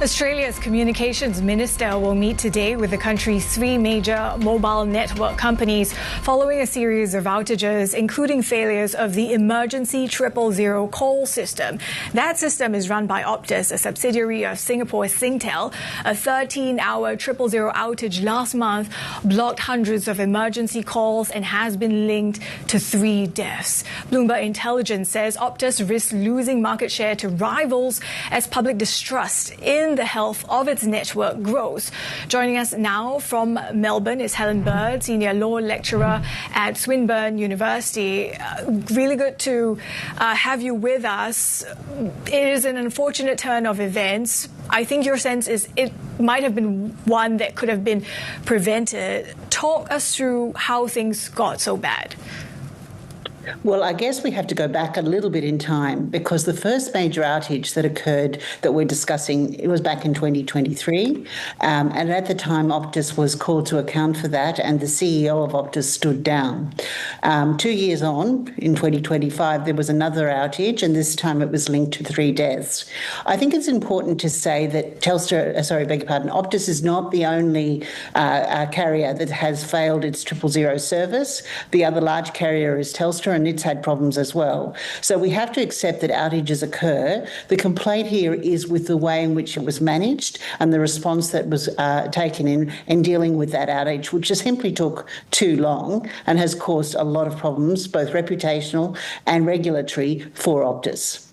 Australia's communications minister will meet today with the country's three major mobile network companies following a series of outages, including failures of the emergency Triple-0 call system. That system is run by Optus, a subsidiary of Singapore's Singtel. A 13-hour Triple-0 outage last month blocked hundreds of emergency calls and has been linked to 3 deaths. Bloomberg Intelligence says Optus risks losing market share to rivals as public distrust in the health of its network grows. Joining us now from Melbourne is Helen, Senior Law Lecturer at Swinburne University. Really good to have you with us. It is an unfortunate turn of events. I think your sense is it might have been one that could have been prevented. Talk us through how things got so bad. Well, I guess we have to go back a little bit in time because the first major outage that occurred that we're discussing, it was back in 2023. And at the time, Optus was called to account for that and the CEO of Optus stood down. 2 years on, in 2025, there was another outage and this time it was linked to 3 deaths. I think it's important to say that Optus is not the only carrier that has failed its 000 service. The other large carrier is Telstra, and it's had problems as well. So we have to accept that outages occur. The complaint here is with the way in which it was managed and the response that was taken in dealing with that outage, which just simply took too long and has caused a lot of problems, both reputational and regulatory, for Optus.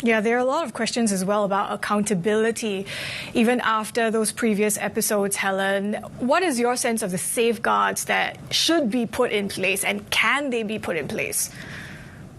Yeah, there are a lot of questions as well about accountability, even after those previous episodes, Helen. What is your sense of the safeguards that should be put in place, and can they be put in place?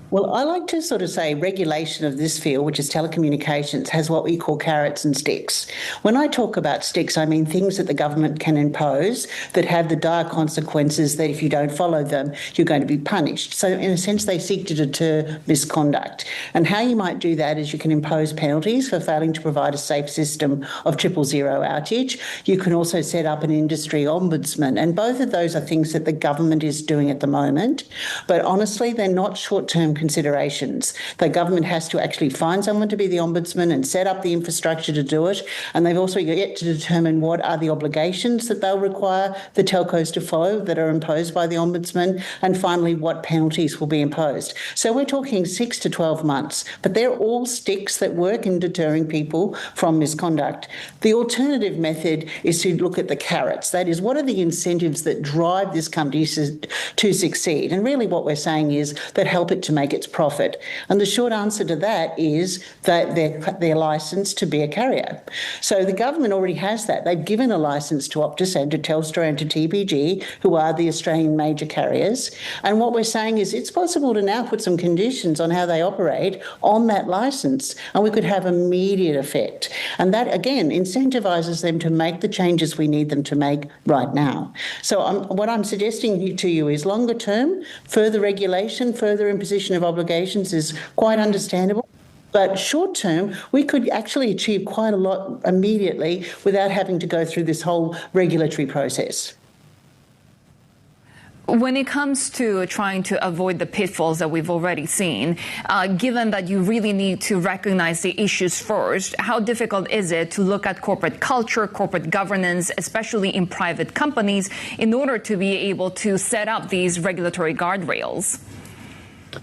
Well, I like to sort of say regulation of this field, which is telecommunications, has what we call carrots and sticks. When I talk about sticks, I mean things that the government can impose that have the dire consequences that if you don't follow them, you're going to be punished. So in a sense, they seek to deter misconduct. And how you might do that is you can impose penalties for failing to provide a safe system of 000 outage. You can also set up an industry ombudsman. And both of those are things that the government is doing at the moment. But honestly, they're not short-term considerations. The government has to actually find someone to be the ombudsman and set up the infrastructure to do it. And they've also yet to determine what are the obligations that they'll require the telcos to follow that are imposed by the ombudsman. And finally, what penalties will be imposed. So we're talking 6 to 12 months, but they're all sticks that work in deterring people from misconduct. The alternative method is to look at the carrots. That is, what are the incentives that drive this company to succeed? And really what we're saying is that help it to make its profit. And the short answer to that is that they're licensed to be a carrier. So the government already has that. They've given a licence to Optus and to Telstra and to TPG, who are the Australian major carriers. And what we're saying is it's possible to now put some conditions on how they operate on that licence, and we could have immediate effect. And that, again, incentivises them to make the changes we need them to make right now. So what I'm suggesting to you is longer term, further regulation, further imposition of obligations is quite understandable. But short term, we could actually achieve quite a lot immediately without having to go through this whole regulatory process. When it comes to trying to avoid the pitfalls that we've already seen, given that you really need to recognize the issues first, how difficult is it to look at corporate culture, corporate governance, especially in private companies, in order to be able to set up these regulatory guardrails?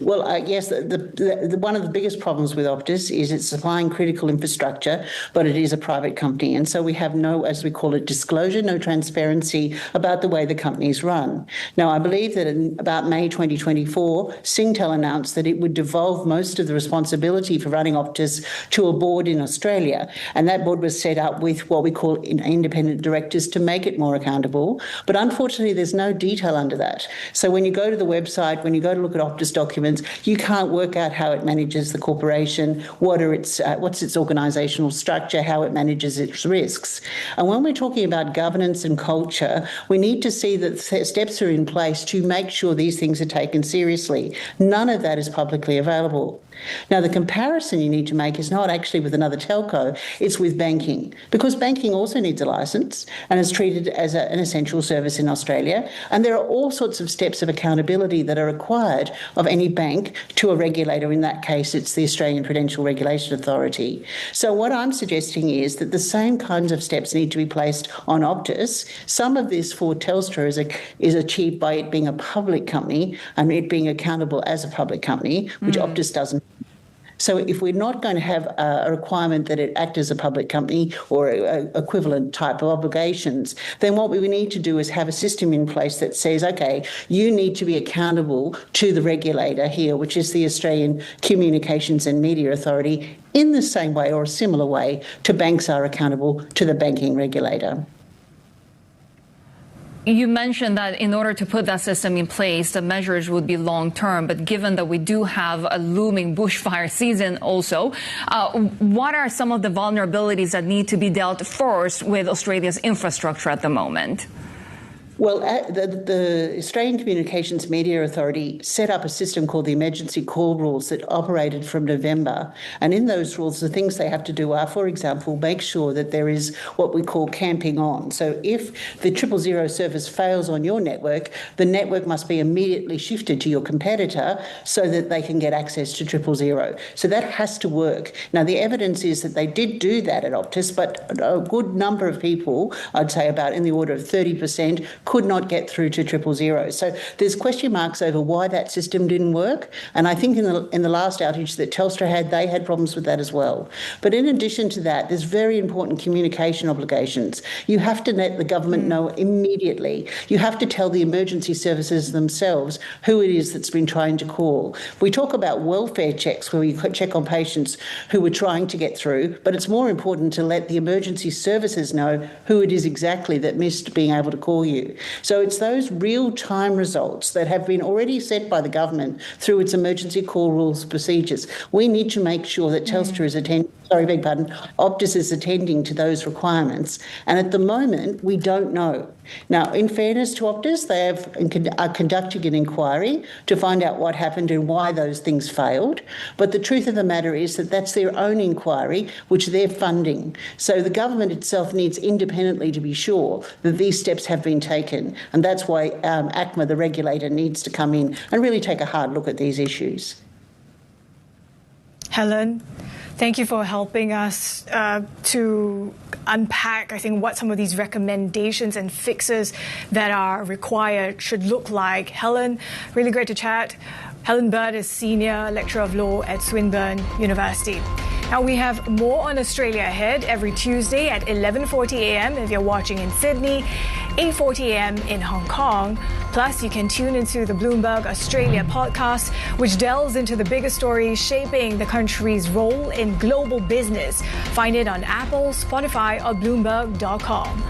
Well, yes, one of the biggest problems with Optus is it's supplying critical infrastructure, but it is a private company. And so we have no, as we call it, disclosure, no transparency about the way the company is run. Now, I believe that in about May 2024, Singtel announced that it would devolve most of the responsibility for running Optus to a board in Australia. And that board was set up with what we call independent directors to make it more accountable. But unfortunately, there's no detail under that. So when you go to the website, when you go to look at Optus documents, you can't work out how it manages the corporation, what's its organisational structure, how it manages its risks. And when we're talking about governance and culture, we need to see that steps are in place to make sure these things are taken seriously. None of that is publicly available. Now, the comparison you need to make is not actually with another telco, it's with banking, because banking also needs a licence and is treated as an essential service in Australia. And there are all sorts of steps of accountability that are required of any bank to a regulator. In that case, it's the Australian Prudential Regulation Authority. So what I'm suggesting is that the same kinds of steps need to be placed on Optus. Some of this for Telstra is achieved by it being a public company and it being accountable as a public company, which Optus doesn't. So if we're not going to have a requirement that it act as a public company or equivalent type of obligations, then what we need to do is have a system in place that says, okay, you need to be accountable to the regulator here, which is the Australian Communications and Media Authority, in the same way or a similar way to banks are accountable to the banking regulator. You mentioned that in order to put that system in place, the measures would be long-term. But given that we do have a looming bushfire season also, what are some of the vulnerabilities that need to be dealt first with Australia's infrastructure at the moment? Well, the Australian Communications Media Authority set up a system called the Emergency Call Rules that operated from November. And in those rules, the things they have to do are, for example, make sure that there is what we call camping on. So if the 000 service fails on your network, the network must be immediately shifted to your competitor so that they can get access to 000. So that has to work. Now, the evidence is that they did do that at Optus, but a good number of people, I'd say about in the order of 30%, could not get through to 000. So there's question marks over why that system didn't work. And I think in the last outage that Telstra had, they had problems with that as well. But in addition to that, there's very important communication obligations. You have to let the government know immediately. You have to tell the emergency services themselves who it is that's been trying to call. We talk about welfare checks where we check on patients who were trying to get through, but it's more important to let the emergency services know who it is exactly that missed being able to call you. So it's those real-time results that have been already set by the government through its emergency call rules procedures. We need to make sure that Telstra is Optus is attending to those requirements. And at the moment, we don't know. Now, in fairness to Optus, they are conducting an inquiry to find out what happened and why those things failed. But the truth of the matter is that that's their own inquiry, which they're funding. So the government itself needs independently to be sure that these steps have been taken. And that's why ACMA, the regulator, needs to come in and really take a hard look at these issues. Helen, thank you for helping us to unpack, I think, what some of these recommendations and fixes that are required should look like. Helen, really great to chat. Helen Bird is Senior Lecturer of Law at Swinburne University. Now, we have more on Australia ahead every Tuesday at 11:40 a.m. if you're watching in Sydney, 8:40 a.m. in Hong Kong. Plus, you can tune into the Bloomberg Australia podcast, which delves into the biggest stories shaping the country's role in global business. Find it on Apple, Spotify, or Bloomberg.com.